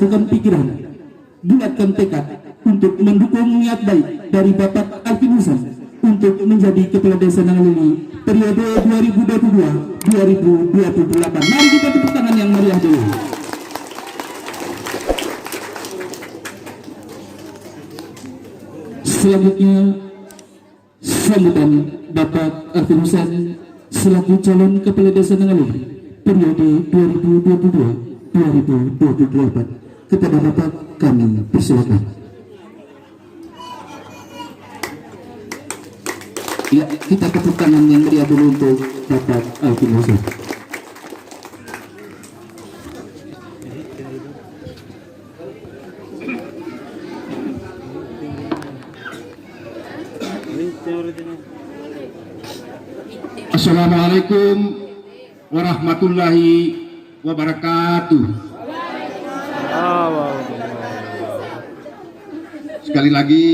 satukan pikiran, bulatkan tekad untuk mendukung niat baik dari Bapak Alvin Husan untuk menjadi Kepala Desa Nangalili periode 2022-2028. Mari kita tepuk tangan yang meriah dulu. Selanjutnya, sambutan Bapak Alvin Husan selaku calon Kepala Desa Nangalili periode 2022-2028. Kepada Bapak kami persilakan. Ya, kita tepuk tangan yang meriah dulu untuk Bapak Alvin Husan. Assalamualaikum warahmatullahi wabarakatuh. Sekali lagi,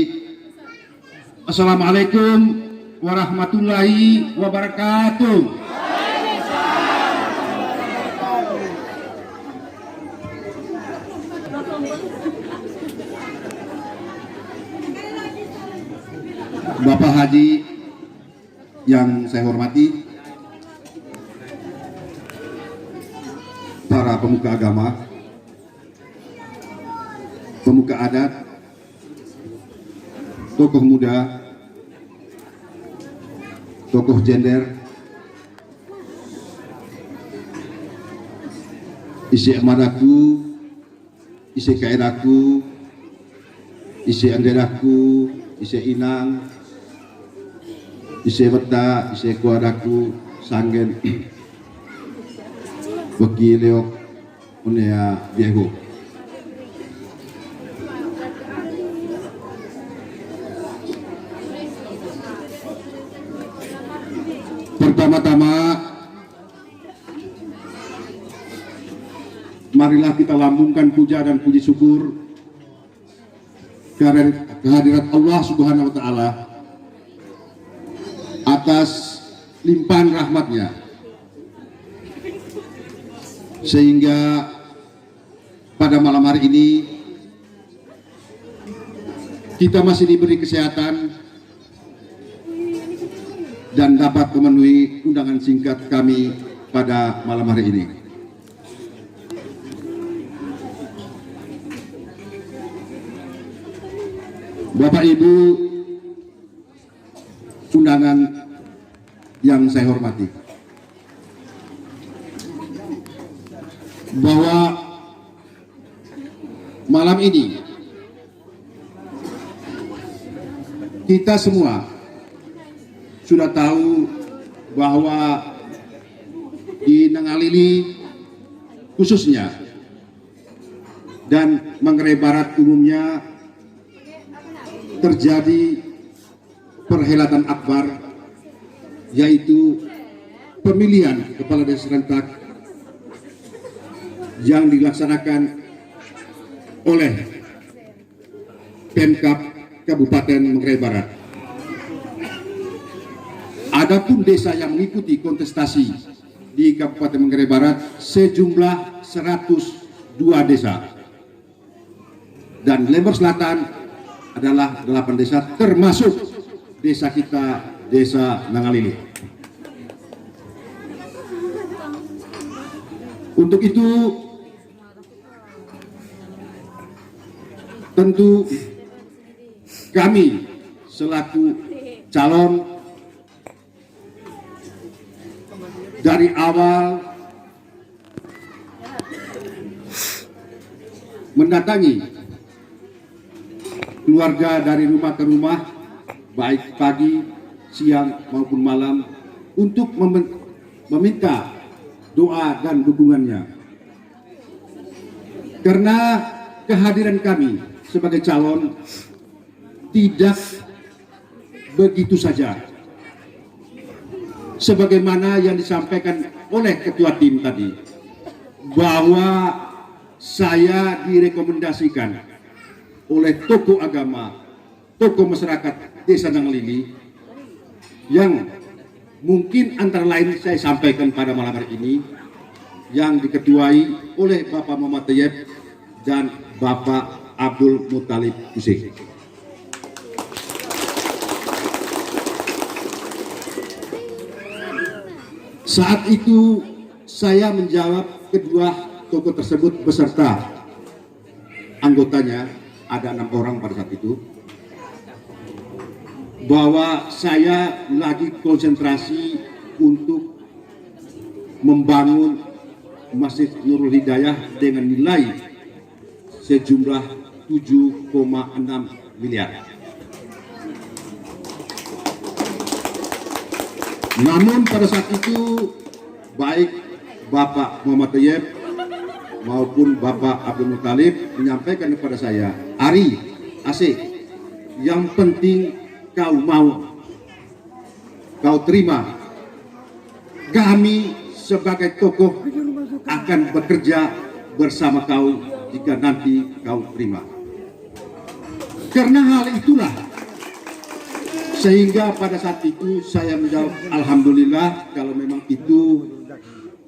Assalamualaikum warahmatullahi wabarakatuh. Bapak Haji yang saya hormati, para pemuka agama, pemuka adat, tokoh muda, tokoh gender, isi amadaku, isi kairaku, isi anderaku, isi inang, isi weta, isi kuadaku, sanggen, wakileo, unea Diego. Pertama-tama, marilah kita lambungkan puja dan puji syukur karena kehadirat Allah Subhanahu wa Ta'ala atas limpahan rahmatnya, sehingga pada malam hari ini kita masih diberi kesehatan dan dapat memenuhi undangan singkat kami pada malam hari ini. Bapak Ibu undangan yang saya hormati, bahwa malam ini kita semua sudah tahu bahwa di Nangalili khususnya dan Manggarai Barat umumnya terjadi perhelatan akbar, yaitu pemilihan kepala desa serentak yang dilaksanakan oleh Pemkab Kabupaten Manggarai Barat. Adapun desa yang mengikuti kontestasi di Kabupaten Manggarai Barat sejumlah 102 desa, dan Lember Selatan adalah 8 desa, termasuk desa kita, Desa Nangalili. Untuk itu tentu kami selaku calon dari awal mendatangi keluarga dari rumah ke rumah, baik pagi, siang maupun malam, untuk meminta doa dan dukungannya. Karena kehadiran kami sebagai calon tidak begitu saja, sebagaimana yang disampaikan oleh ketua tim tadi, bahwa saya direkomendasikan oleh tokoh agama, tokoh masyarakat Desa Nangalili, yang mungkin antara lain saya sampaikan pada malam hari ini, yang diketuai oleh Bapak Muhammad Tayyib dan Bapak Abdul Muthalib Hussein. Saat itu saya menjawab kedua tokoh tersebut beserta anggotanya, ada 6 orang pada saat itu, bahwa saya lagi konsentrasi untuk membangun Masjid Nurul Hidayah dengan nilai sejumlah 7,6 miliar. Namun pada saat itu baik Bapak Muhammad Tayyib maupun Bapak Abdul Muthalib menyampaikan kepada saya, Ari, Asik, yang penting kau mau, kau terima. Kami sebagai tokoh akan bekerja bersama kau jika nanti kau terima. Karena hal itulah sehingga pada saat itu saya menjawab, alhamdulillah kalau memang itu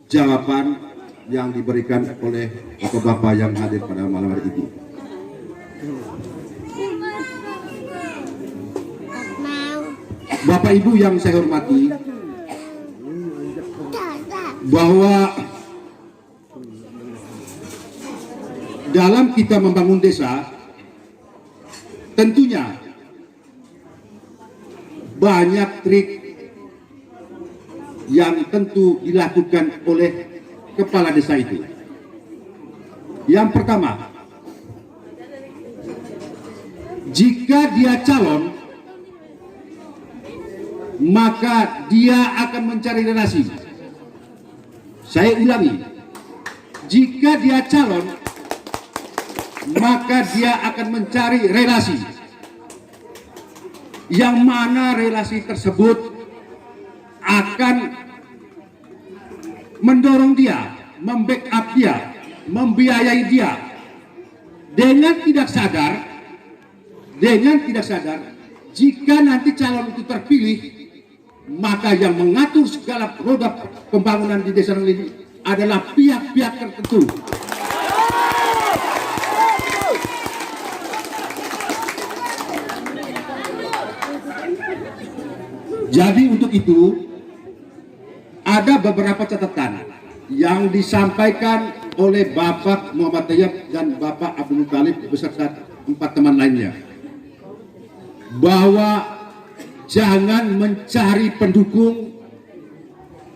jawaban yang diberikan oleh bapak-bapak yang hadir pada malam hari ini. Bapak Ibu yang saya hormati, bahwa dalam kita membangun desa tentunya banyak trik yang tentu dilakukan oleh kepala desa itu. Yang pertama, jika dia calon, maka dia akan mencari relasi. Saya ulangi, jika dia calon, maka dia akan mencari relasi. Yang mana relasi tersebut akan mendorong dia, membackup dia, membiayai dia. Dengan tidak sadar, jika nanti calon itu terpilih, maka yang mengatur segala roda pembangunan di desa ini adalah pihak-pihak tertentu. Jadi untuk itu ada beberapa catatan yang disampaikan oleh Bapak Muhammad Tayyib dan Bapak Abdul Muthalib beserta 4 teman lainnya, bahwa jangan mencari pendukung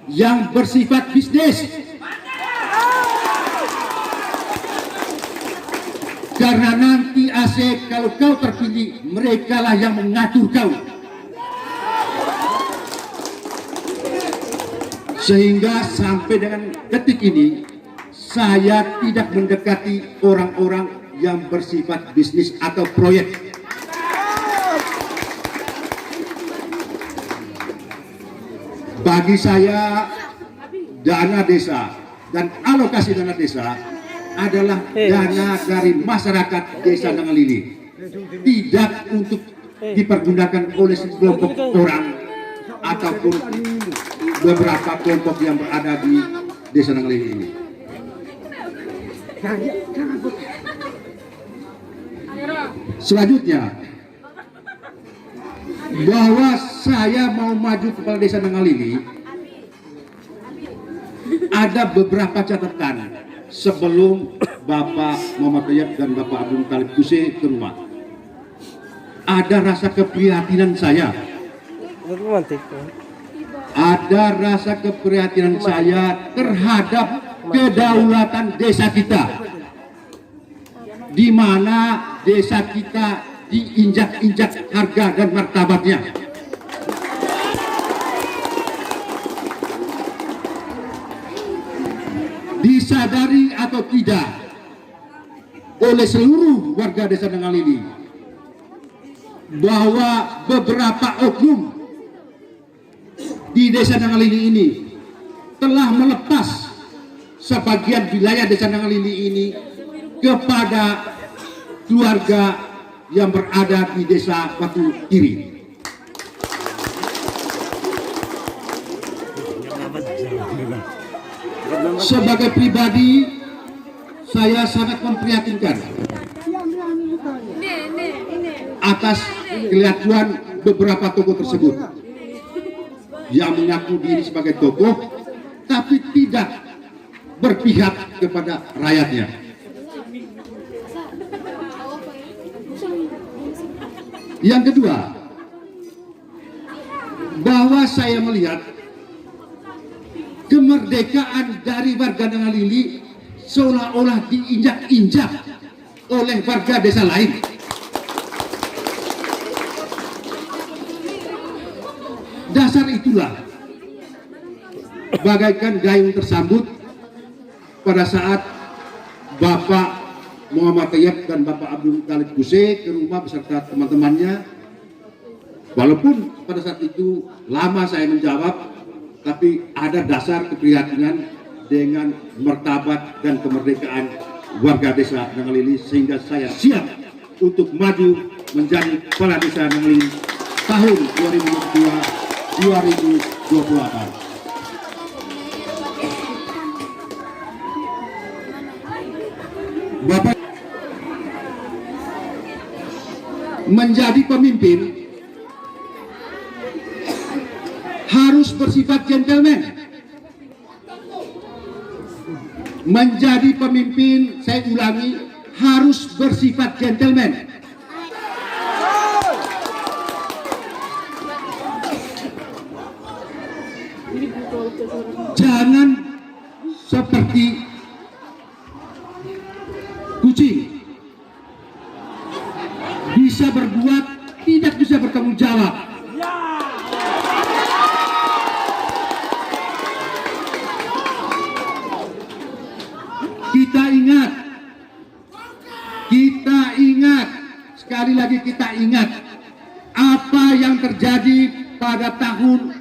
yang bersifat bisnis, karena nanti asik kalau kau terpilih, merekalah yang mengatur kau. Sehingga sampai dengan detik ini saya tidak mendekati orang-orang yang bersifat bisnis atau proyek. Bagi saya, dana desa dan alokasi dana desa adalah dana dari masyarakat desa Nangalili, tidak untuk dipergunakan oleh sekelompok orang ataupun beberapa kelompok yang berada di desa Nangalili ini. Selanjutnya, bahwa saya mau maju kepala desa Nangalili, ada beberapa catatan sebelum Bapak Muhammad Tayyib dan Bapak Abdul Muthalib Hussein ke rumah. Ada rasa keprihatinan saya. Ada rasa keprihatinan saya terhadap kedaulatan desa kita, di mana desa kita diinjak-injak harga dan martabatnya. Disadari atau tidak oleh seluruh warga desa Nangalili bahwa beberapa oknum di desa Nangalili ini telah melepas sebagian wilayah desa Nangalili ini kepada keluarga yang berada di desa Batu Kiri. Sebagai pribadi, saya sangat memprihatinkan atas kelakuan beberapa tokoh tersebut yang mengaku diri sebagai tokoh tapi tidak berpihak kepada rakyatnya. Yang kedua, bahwa saya melihat kemerdekaan dari warga Nangalili seolah-olah diinjak-injak oleh warga desa lain. Dasar itulah bagaikan gayung tersambut pada saat Bapak Muhammad Tayyip dan Bapak Abdul Talib Guse ke rumah beserta teman-temannya. Walaupun pada saat itu lama saya menjawab, tapi ada dasar keprihatinan dengan martabat dan kemerdekaan warga desa Nangalili, sehingga saya siap untuk maju menjadi kepala desa Nangalili tahun 2022-2028. Bapak menjadi pemimpin harus bersifat gentleman. Menjadi pemimpin, saya ulangi, harus bersifat gentleman. Jangan seperti kucing, bisa berbuat, tidak bisa bertanggung jawab. Kita ingat, sekali lagi kita ingat apa yang terjadi pada tahun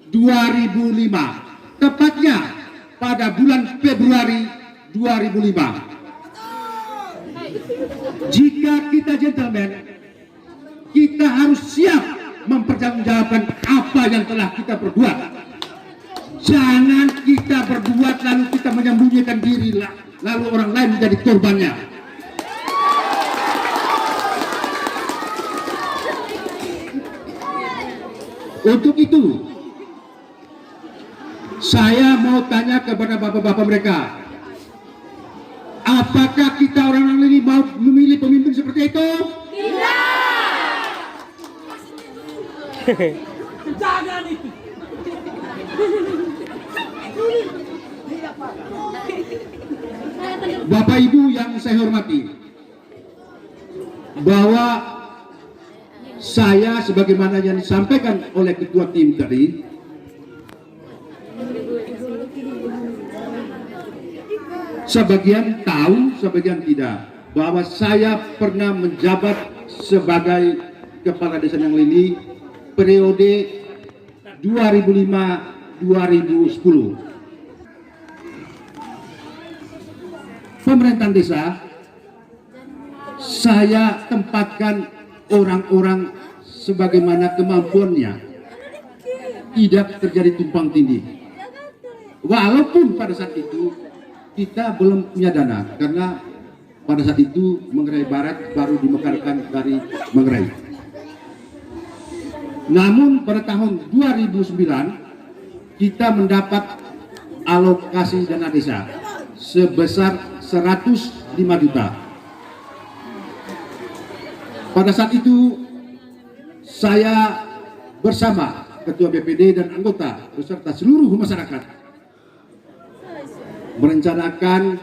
2005, tepatnya pada bulan Februari 2005. Jika kita gentleman, kita harus siap mempertanggungjawabkan apa yang telah kita perbuat. Jangan kita berbuat lalu kita menyembunyikan diri, lalu orang lain menjadi korbannya. Untuk itu, saya mau tanya kepada bapak-bapak mereka, apakah kita orang ini mau memilih pemimpin seperti itu? Tidak. Jangan itu. Bapak Ibu yang saya hormati, bahwa saya sebagaimana yang disampaikan oleh ketua tim tadi, sebagian tahu, sebagian tidak, bahwa saya pernah menjabat sebagai kepala desa Nangalili periode 2005-2010. Pemerintahan desa, saya tempatkan orang-orang sebagaimana kemampuannya, tidak terjadi tumpang tindih. Walaupun pada saat itu kita belum punya dana, karena pada saat itu Manggarai Barat baru dimekarkan dari Manggarai. Namun pada tahun 2009 kita mendapat alokasi dana desa sebesar 105 juta. Pada saat itu saya bersama Ketua BPD dan anggota beserta seluruh masyarakat merencanakan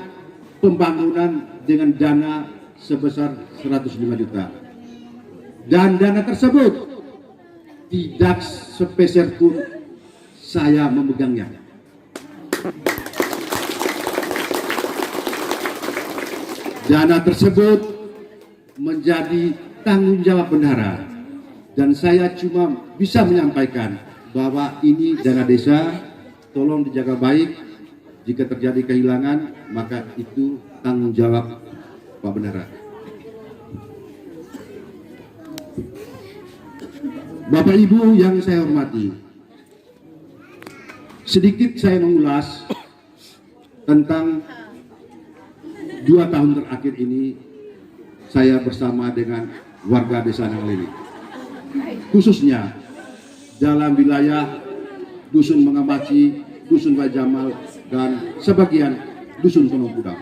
pembangunan dengan dana sebesar 105 juta. Dan dana tersebut tidak sepeser pun saya memegangnya. Dana tersebut menjadi tanggung jawab bendahara, dan saya cuma bisa menyampaikan bahwa ini dana desa, tolong dijaga baik. Jika terjadi kehilangan, maka itu tanggung jawab Pak Bendahara. Bapak Ibu yang saya hormati, sedikit saya mengulas tentang 2 tahun terakhir ini saya bersama dengan warga desa Nanglili, khususnya dalam wilayah Dusun Mengamaci, Dusun Bajamal, dan sebagian Dusun Gunung Pudang.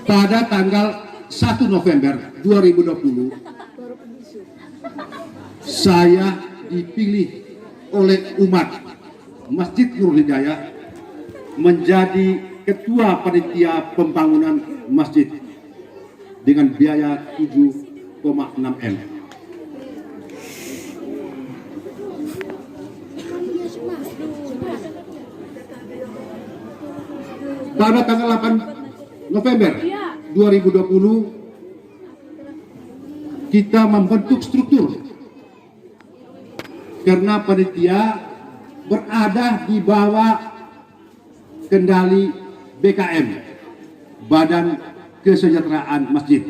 Pada tanggal 1 November 2020, saya dipilih oleh umat Masjid Nurul Hidayah menjadi ketua panitia pembangunan masjid dengan biaya 7,6 M. Pada tanggal 8 November 2020 kita membentuk struktur karena panitia berada di bawah kendali BKM, Badan Kesejahteraan Masjid.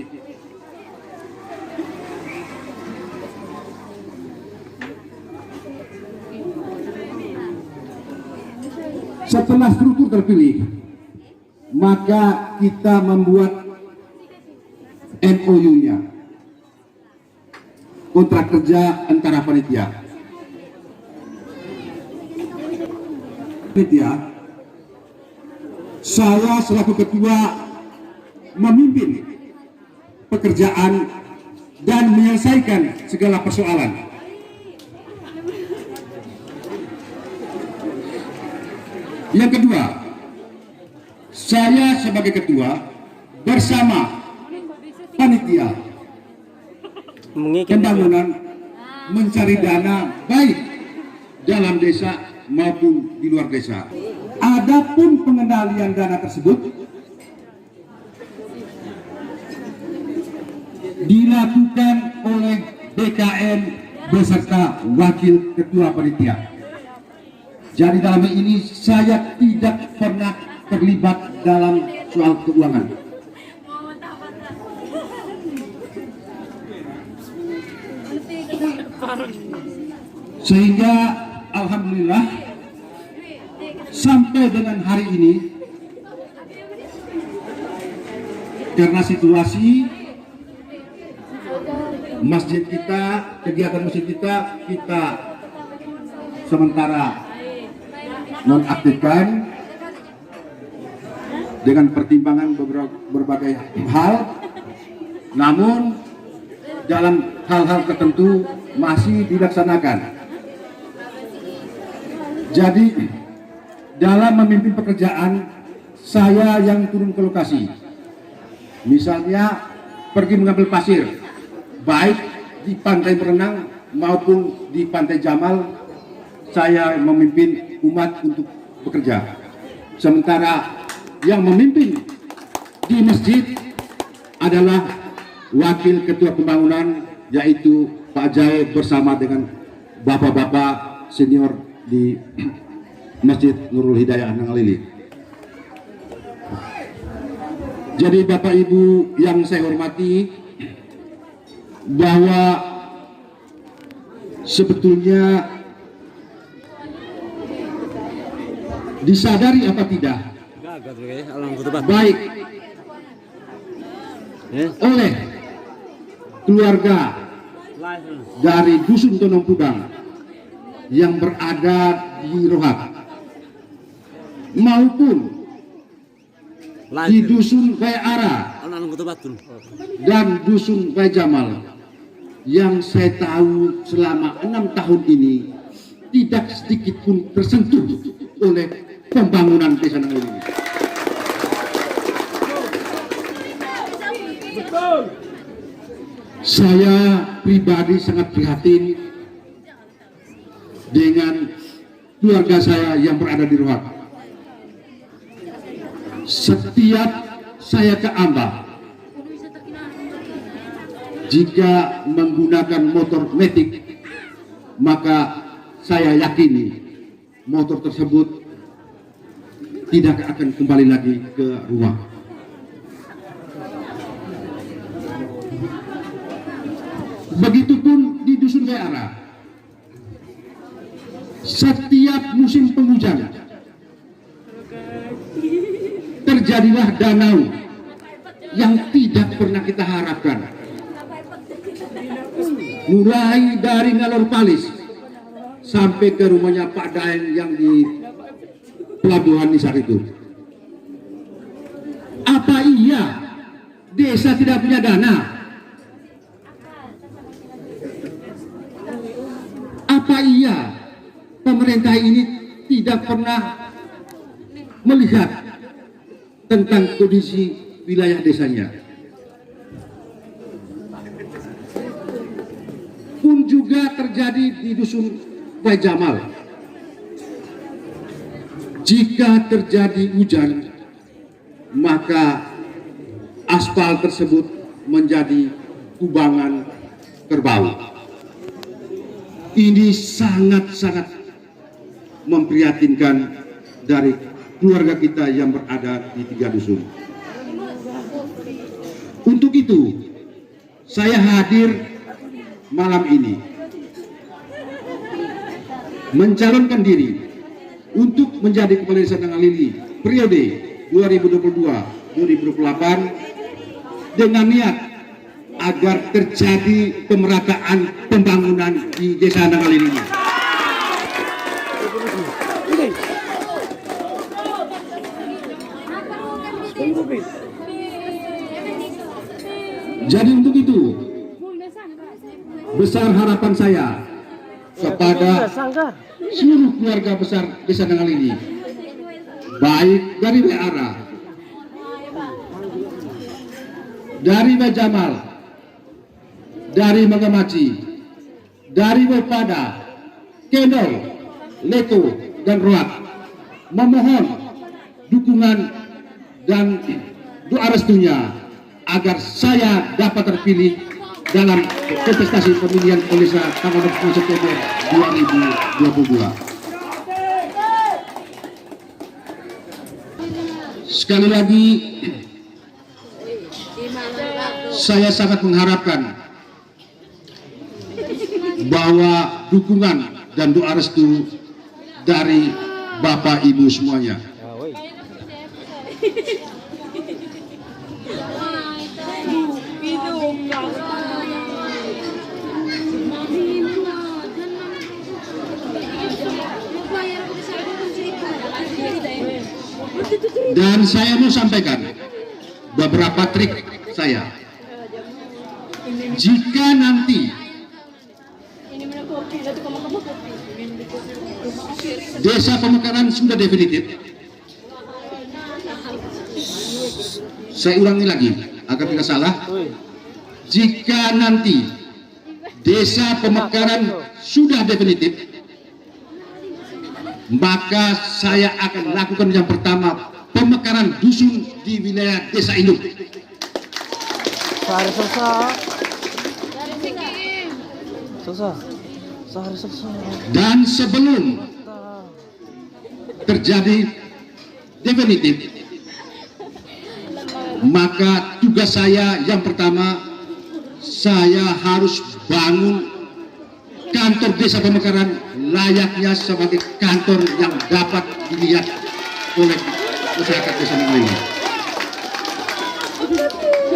Setelah struktur terpilih, maka kita membuat MOU-nya, kontrak kerja antara panitia. Saya selaku ketua memimpin pekerjaan dan menyelesaikan segala persoalan. Yang kedua, saya sebagai ketua bersama panitia pembangunan mencari dana baik dalam desa maupun di luar desa. Adapun pengendalian dana tersebut dilakukan oleh BKM beserta wakil ketua panitia. Jadi dalam ini saya tidak pernah terlibat dalam soal keuangan. Sehingga alhamdulillah sampai dengan hari ini, karena situasi masjid kita, kegiatan masjid kita sementara nonaktifkan dengan pertimbangan berbagai hal, namun dalam hal-hal tertentu masih dilaksanakan. Jadi dalam memimpin pekerjaan, saya yang turun ke lokasi. Misalnya pergi mengambil pasir, baik di pantai Berenang maupun di pantai Jamal, saya memimpin umat untuk bekerja. Sementara yang memimpin di masjid adalah wakil ketua pembangunan, yaitu Pak Jai bersama dengan bapak-bapak senior di Masjid Nurul Hidayah Nanglili. Jadi Bapak Ibu yang saya hormati, bahwa sebetulnya disadari apa tidak, baik oleh keluarga dari Dusun Tonong Pudang yang berada di Rohat maupun di Dusun Bayara dan Dusun Bajamal, yang saya tahu selama 6 tahun ini tidak sedikit pun tersentuh oleh pembangunan desa Nanglili. Saya pribadi sangat prihatin dengan keluarga saya yang berada di Rohat. Setiap saya ke Ambah, jika menggunakan motor metik, maka saya yakini motor tersebut tidak akan kembali lagi ke rumah. Begitupun di Dusun Bayara. setiap musim penghujan terjadilah danau yang tidak pernah kita harapkan. Mulai dari Ngalor Palis sampai ke rumahnya Pak Daeng yang di Pelabuhan Nisan itu. Apa iya desa tidak punya dana? Apa iya pemerintah ini tidak pernah melihat tentang kondisi wilayah desanya? Pun juga terjadi di dusun Wai Jamal. Jika terjadi hujan, maka aspal tersebut menjadi kubangan kerbau. Ini sangat-sangat memprihatinkan dari keluarga kita yang berada di 3 dusun. Untuk itu, saya hadir malam ini mencalonkan diri untuk menjadi Kepala Desa Nangalili periode 2022-2028 dengan niat agar terjadi pemerataan pembangunan di Desa Nangalili ini. Jadi untuk itu besar harapan saya kepada seluruh keluarga besar Desa Nangalili, baik dari WARA, dari Wai Jamal, dari Magamaci, dari Wapada, Kendol, Leto, dan Roat, memohon dukungan dan doa restunya agar saya dapat terpilih dalam kontestasi pemilihan Kepala Desa tanggal 20 September 2022. Sekali lagi, saya sangat mengharapkan bahwa dukungan dan doa restu dari Bapak Ibu semuanya. Dan saya mau sampaikan beberapa trik saya. Jika nanti Desa Pemekaran sudah definitif, saya ulangi lagi agar tidak salah. Jika nanti Desa Pemekaran sudah definitif, maka saya akan lakukan yang pertama, pemekaran dusun di wilayah Desa Induk. Dan sebelum terjadi definitif, maka tugas saya yang pertama, saya harus bangun kantor Desa Pemekaran layaknya sebagai kantor yang dapat dilihat oleh masyarakat Desa Nangalili.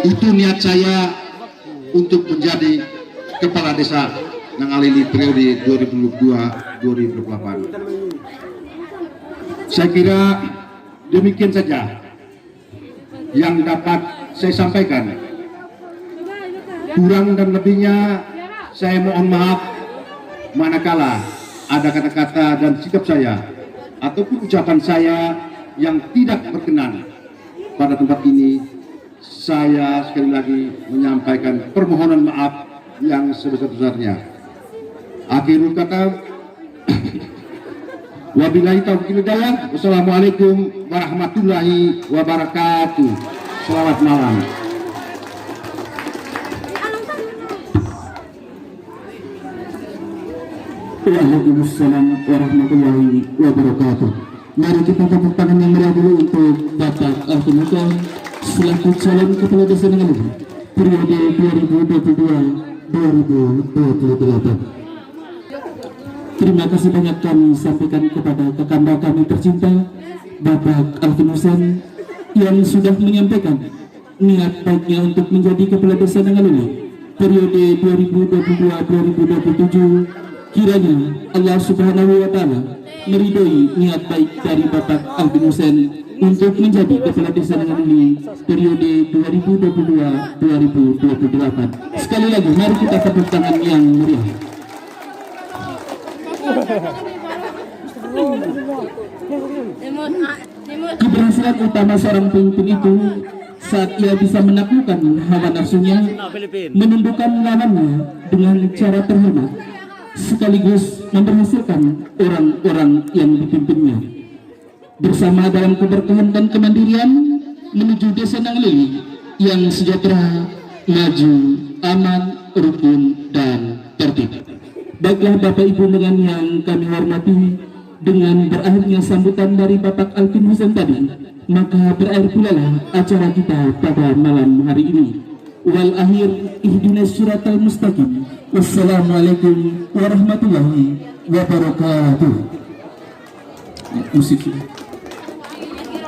Itu niat saya untuk menjadi Kepala Desa Nangalili periode 2022-2028. Saya kira demikian saja yang dapat saya sampaikan. Kurang dan lebihnya saya mohon maaf manakala ada kata-kata dan sikap saya ataupun ucapan saya yang tidak berkenan pada tempat ini. Saya sekali lagi menyampaikan permohonan maaf yang sebesar-besarnya. Akhirul kata, wabillahi taufiq wal hidayah. Wassalamualaikum warahmatullahi wabarakatuh. Selamat malam. Waalaikumsalam warahmatullahi wabarakatuh. Mari kita tepuk tangan yang meriah dulu untuk Bapak Alvin Muka selaku calon Kepala Desa Nangalili periode 2022-2028. terima kasih banyak kami sampaikan kepada kakanda kami tercinta Bapak Alvin Husain yang sudah menyampaikan niat baiknya untuk menjadi Kepala Desa Nangaluli periode 2022-2027. Kiranya Allah Subhanahu wa Ta'ala meridhoi niat baik dari Bapak Alvin Husain untuk menjadi Kepala Desa Nangaluli periode 2022-2028. Sekali lagi mari kita tepuk tangan yang meriah. Keberhasilan utama seorang pemimpin itu saat ia bisa menaklukkan hawa nafsunya, menundukkan lawannya dengan cara terhormat, sekaligus memberhasilkan orang-orang yang dipimpinnya. Bersama dalam keberkahan dan kemandirian menuju Desa Nangaluli yang sejahtera, maju, aman, rukun, dan tertib. Baiklah Bapak Ibu dengan yang kami hormati, dengan berakhirnya sambutan dari Bapak Alvin Husain tadi, maka berakhir pula lah acara kita pada malam hari ini. Wal akhir ihdinas siratal mustaqim. Wassalamualaikum warahmatullahi wabarakatuh. Musik.